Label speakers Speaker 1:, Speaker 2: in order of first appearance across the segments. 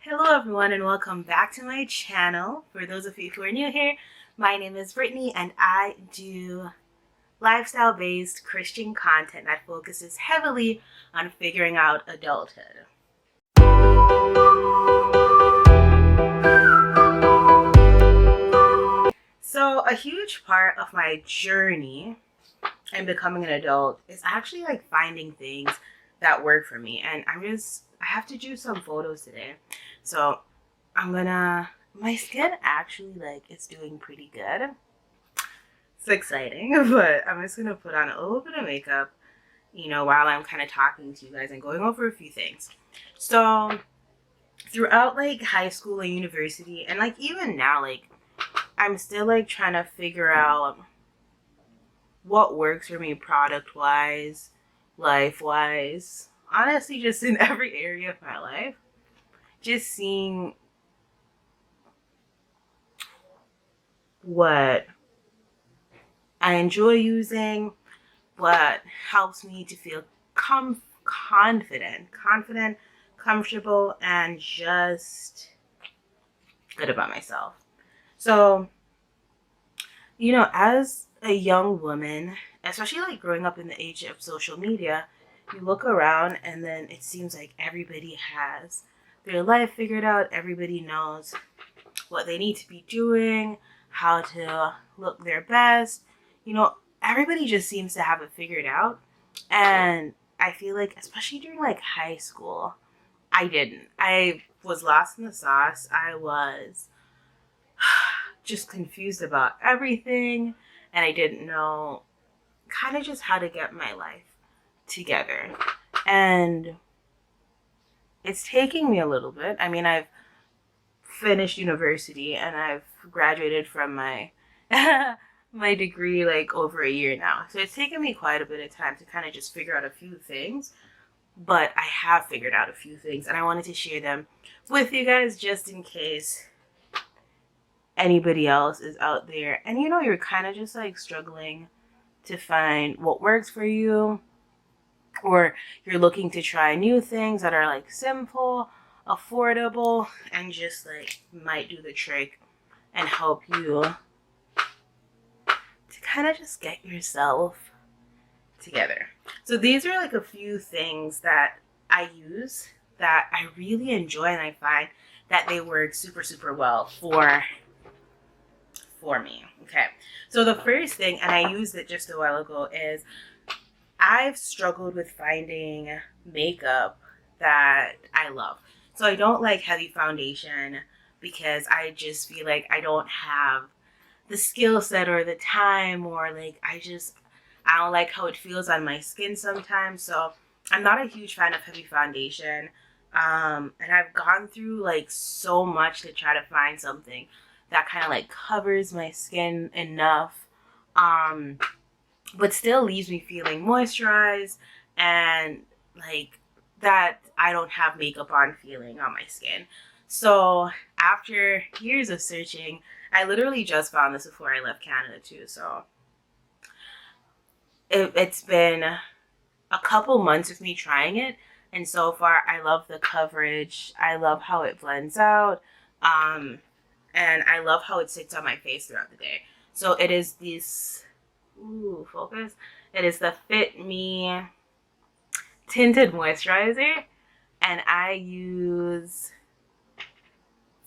Speaker 1: Hello everyone and welcome back to my channel. For those of you who are new here, my name is Brittany and I do lifestyle-based Christian content that focuses heavily on figuring out adulthood. So a huge part of my journey in becoming an adult is actually like finding things that work for me, and I have to do some photos today. So my skin actually is doing pretty good. It's exciting, but I'm just gonna put on a little bit of makeup, while I'm kind of talking to you guys and going over a few things. So throughout high school and university and even now, I'm still trying to figure out what works for me product wise, life wise, honestly just in every area of my life. Just seeing what I enjoy using, what helps me to feel confident, comfortable, and just good about myself. So, as a young woman, especially growing up in the age of social media, you look around and then it seems like everybody has their life figured out. Everybody knows what they need to be doing, how to look their best. Everybody just seems to have it figured out. And I feel like, especially during high school, I didn't. I was lost in the sauce. I was just confused about everything, and I didn't know kind of just how to get my life together. And it's taking me a little bit. I mean, I've finished university and I've graduated from my my degree over a year now. So it's taken me quite a bit of time to kind of just figure out a few things. But I have figured out a few things and I wanted to share them with you guys just in case anybody else is out there and you're kind of just struggling to find what works for you, or you're looking to try new things that are simple, affordable, and just might do the trick and help you to kind of just get yourself together. So these are a few things that I use that I really enjoy, and I find that they work super well for me. Okay, so the first thing, and I used it just a while ago, is I've struggled with finding makeup that I love. So I don't like heavy foundation because I just feel like I don't have the skill set or the time, or I don't like how it feels on my skin sometimes. So I'm not a huge fan of heavy foundation. And I've gone through so much to try to find something that kind of covers my skin enough, but still leaves me feeling moisturized and that I don't have makeup on feeling on my skin. So after years of searching, I literally just found this before I left Canada too. So it's been a couple months of me trying it, and so far I love the coverage. I love how it blends out, and I love how it sits on my face throughout the day. So it is this, focus. It is the Fit Me Tinted Moisturizer, and I use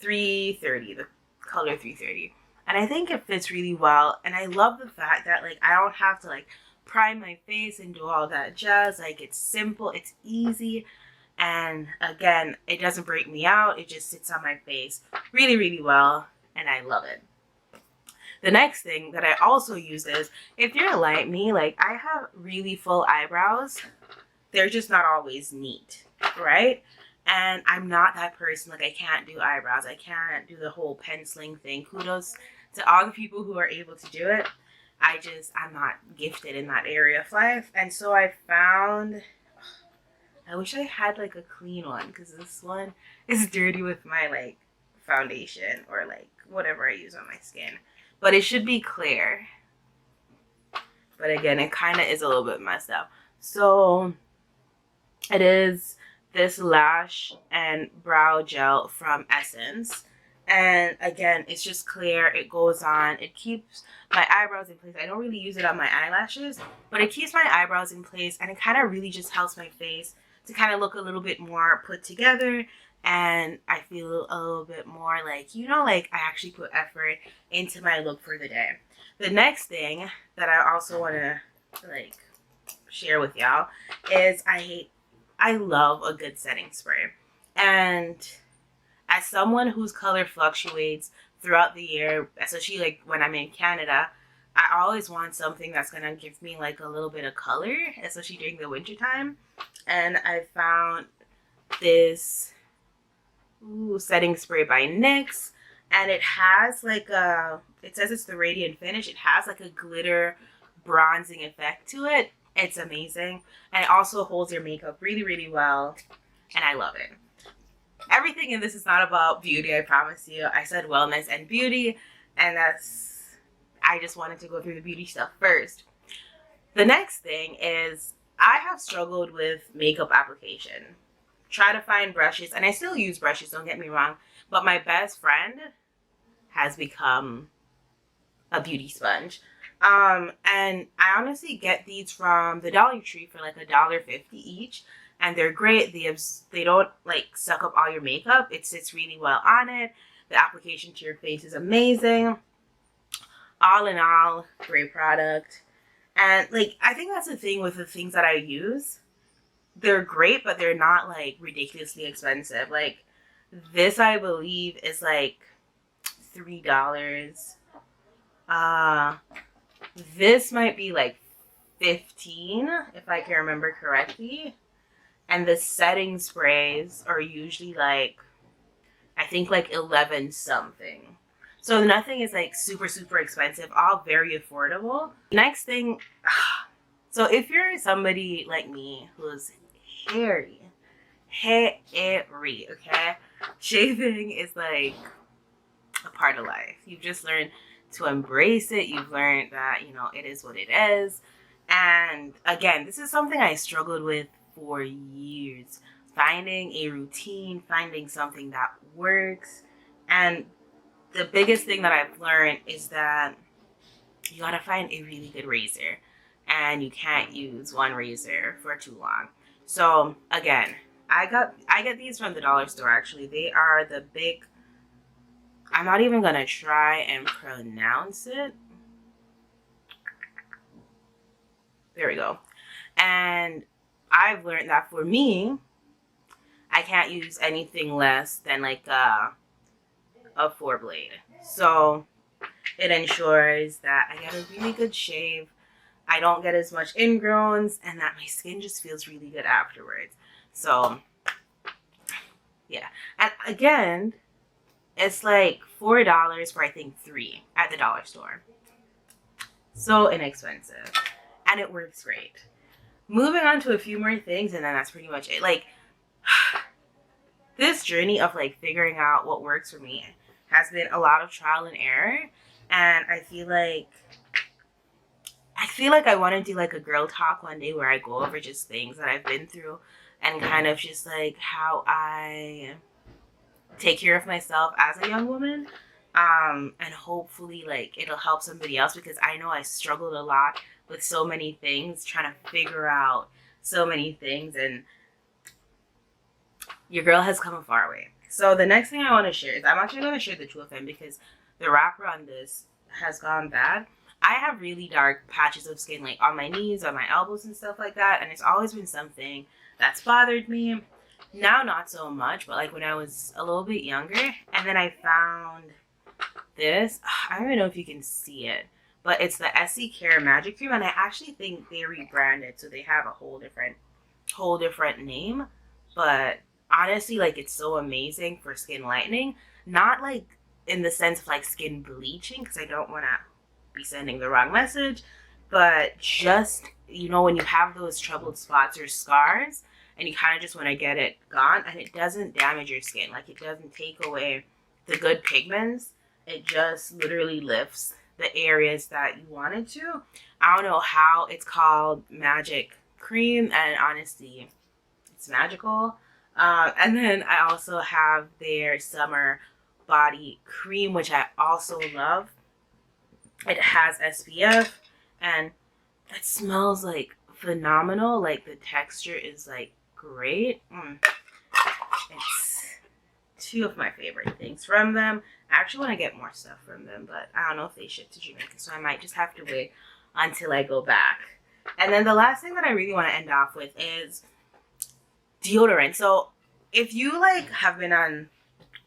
Speaker 1: 330, the color 330. And I think it fits really well, and I love the fact that I don't have to prime my face and do all that jazz. It's simple, it's easy, and again, it doesn't break me out. It just sits on my face really well, and I love it. The next thing that I also use is, if you're like me, I have really full eyebrows. They're just not always neat, right? And I'm not that person. I can't do eyebrows. I can't do the whole penciling thing. Kudos to all the people who are able to do it. I'm not gifted in that area of life. And so I found, I wish I had a clean one, because this one is dirty with my foundation or whatever I use on my skin. But it should be clear. But again, it kind of is a little bit messed up. So it is this Lash and Brow Gel from Essence. And again, it's just clear. It goes on. It keeps my eyebrows in place. I don't really use it on my eyelashes, but it keeps my eyebrows in place, and it kind of really just helps my face to kind of look a little bit more put together. And I feel a little bit more like, you know, like I actually put effort into my look for the day. The next thing that I also want to like share with y'all is I love a good setting spray. And as someone whose color fluctuates throughout the year, especially like when I'm in Canada, I always want something that's going to give me like a little bit of color, especially during the winter time. And I found this setting spray by NYX, and it has like it says it's the radiant finish. It has like a glitter bronzing effect to it. It's amazing, and it also holds your makeup really, really well, and I love it. Everything in this is not about beauty, I promise you. I said wellness and beauty, and I just wanted to go through the beauty stuff first. The next thing is I have struggled with makeup application. Try to find brushes, and I still use brushes, don't get me wrong, but my best friend has become a beauty sponge. And I honestly get these from the Dollar Tree for like $1.50 each, and they're great. They don't like suck up all your makeup. It sits really well on it. The application to your face is amazing. All in all, great product. And like I think that's the thing with the things that I use. They're great, but they're not like ridiculously expensive. Like this, I believe, is like $3. This might be like 15 if I can remember correctly. And the setting sprays are usually like, I think like 11 something. So nothing is like super, super expensive, all very affordable. Next thing, so if you're somebody like me who's hairy, okay? Shaving is like a part of life. You've just learned to embrace it. You've learned that, you know, it is what it is. And again, this is something I struggled with for years. Finding a routine, finding something that works. And the biggest thing that I've learned is that you gotta find a really good razor. And you can't use one razor for too long. So again, I get these from the dollar store actually. They are the big, I'm not even gonna try and pronounce it. There we go. And I've learned that for me, I can't use anything less than like a 4-blade. So it ensures that I get a really good shave, I don't get as much ingrowns, and that my skin just feels really good afterwards. So yeah. And again, it's like $4 for I think 3 at the dollar store. So inexpensive. And it works great. Moving on to a few more things, and then that's pretty much it. Like, this journey of like figuring out what works for me has been a lot of trial and error. And I feel like I want to do like a girl talk one day where I go over just things that I've been through and kind of just like how I take care of myself as a young woman. And hopefully like it'll help somebody else, because I know I struggled a lot with so many things, trying to figure out so many things, and your girl has come a far way. So the next thing I want to share is I'm actually going to share the two of them because the wrapper on this has gone bad. I have really dark patches of skin like on my knees, on my elbows and stuff like that, and it's always been something that's bothered me. Now not so much, but like when I was a little bit younger, and then I found this. I don't even know if you can see it, but it's the Essie Care Magic Cream, and I actually think they rebranded, so they have a whole different name. But honestly, like it's so amazing for skin lightening, not like in the sense of like skin bleaching, because I don't want to be sending the wrong message, but just, you know, when you have those troubled spots or scars and you kind of just want to get it gone, and it doesn't damage your skin, like it doesn't take away the good pigments, it just literally lifts the areas that you wanted to. I don't know how it's called magic cream, and honestly it's magical. And then I also have their summer body cream, which I also love. It has SPF and it smells like phenomenal. Like the texture is like great. It's two of my favorite things from them. I actually want to get more stuff from them, but I don't know if they ship to Jamaica, so I might just have to wait until I go back. And then the last thing that I really want to end off with is deodorant. So if you like have been on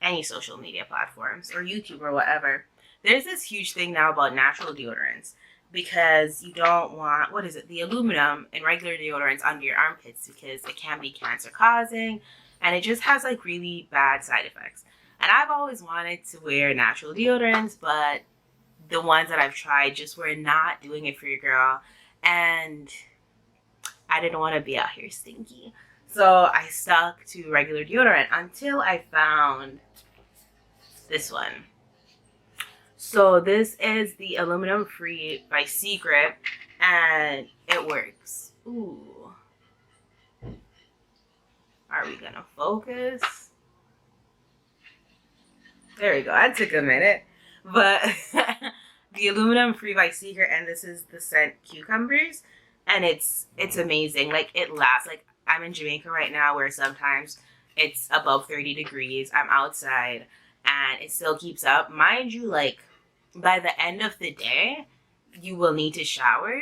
Speaker 1: any social media platforms or YouTube or whatever, there's this huge thing now about natural deodorants because you don't want, what is it, the aluminum in regular deodorants under your armpits because it can be cancer causing and it just has like really bad side effects. And I've always wanted to wear natural deodorants, but the ones that I've tried just were not doing it for your girl. And I didn't want to be out here stinky. So I stuck to regular deodorant until I found this one. So this is the aluminum free by Secret and it works. Ooh. Are we gonna focus? There we go. That took a minute. But the aluminum free by Secret, and this is the scent cucumbers, and it's amazing. Like it lasts. Like I'm in Jamaica right now where sometimes it's above 30 degrees. I'm outside and it still keeps up. Mind you, like by the end of the day, you will need to shower.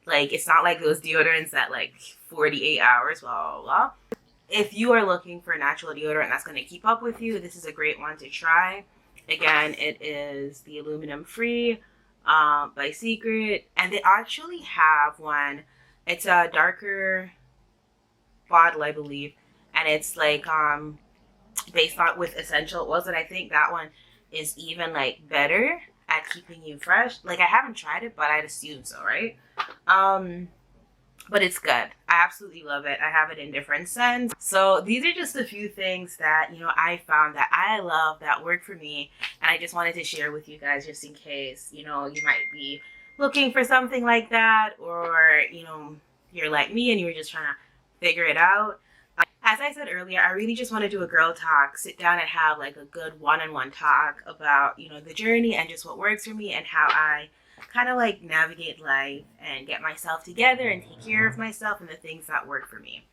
Speaker 1: Like it's not like those deodorants that like 48 hours, blah, blah, blah. If you are looking for a natural deodorant that's going to keep up with you, this is a great one to try. Again, it is the aluminum free by Secret. And they actually have one. It's a darker bottle, I believe. And it's like based on with essential oils. And I think that one is even like better at keeping you fresh. Like I haven't tried it, but I'd assume so, right? But it's good. I absolutely love it. I have it in different scents. So these are just a few things that, you know, I found that I love that work for me. And I just wanted to share with you guys just in case, you know, you might be looking for something like that, or, you know, you're like me and you're just trying to figure it out. As I said earlier, I really just want to do a girl talk, sit down and have like a good one-on-one talk about, you know, the journey and just what works for me and how I kind of like navigate life and get myself together and take care of myself and the things that work for me.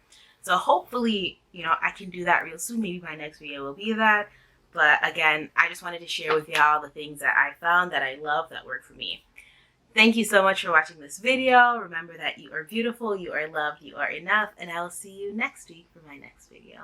Speaker 1: So hopefully, you know, I can do that real soon. Maybe my next video will be that. But again, I just wanted to share with y'all the things that I found that I love that work for me. Thank you so much for watching this video. Remember that you are beautiful, you are loved, you are enough, and I will see you next week for my next video.